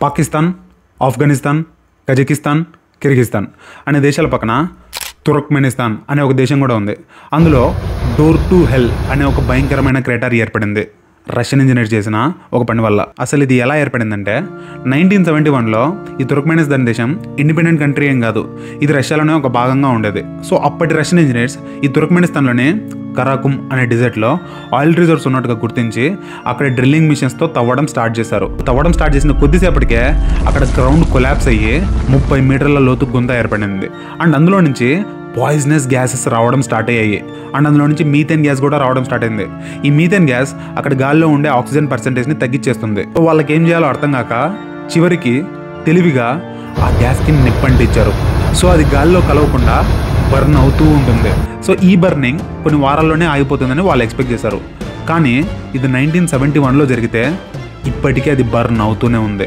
Pakistan, Afghanistan, Kazakhstan, Kyrgyzstan అనే దేశాల పక్కన తుర్క్మెనిస్తాన్ అనే ఒక దేశం కూడా ఉంది. అందులో డోర్ టు హెల్ అనే ఒక భయంకరమైన క్రేటర్ ఏర్పడింది రష్యన్ ఇంజనీర్ చేసిన ఒక పని వల్ల. అసలు ఇది ఎలా ఏర్పడిందంటే 1971లో ఈ తుర్క్మెనిస్తాన్ దేశం ఇండిపెండెంట్ కంట్రీ ఏం కాదు, ఇది రష్యాలోనే ఒక భాగంగా ఉండేది. సో అప్పటి రష్యన్ ఇంజనీర్స్ ఈ తుర్క్మెనిస్తాన్లోనే కరాకుమ్ అనే డిజర్ట్లో ఆయిల్ రిజర్వ్స్ ఉన్నట్టుగా గుర్తించి అక్కడ డ్రిల్లింగ్ మిషన్స్తో తవ్వడం స్టార్ట్ చేశారు. తవ్వడం స్టార్ట్ చేసిన కొద్దిసేపటికే అక్కడ గ్రౌండ్ కొలాప్స్ అయ్యి 30 మీటర్ల లోతు గుంత ఏర్పడింది. అండ్ అందులో నుంచి పాయిజనస్ గ్యాసెస్ రావడం స్టార్ట్ అయ్యాయి. అండ్ అందులో నుంచి మీథేన్ గ్యాస్ కూడా రావడం స్టార్ట్ అయింది. ఈ మీథేన్ గ్యాస్ అక్కడ గాల్లో ఉండే ఆక్సిజన్ పర్సెంటేజ్ని తగ్గించేస్తుంది. సో వాళ్ళకి ఏం చేయాలో అర్థం కాక చివరికి తెలివిగా ఆ గ్యాస్కి నిప్పంటించారు. సో అది గాల్లో కలవకుండా బర్న్ అవుతూ ఉంటుంది. సో ఈ బర్నింగ్ కొన్ని వారాల్లోనే ఆగిపోతుందని వాళ్ళు ఎక్స్పెక్ట్ చేశారు. కానీ ఇది 1971లో జరిగితే ఇప్పటికీ అది బర్న్ అవుతూనే ఉంది.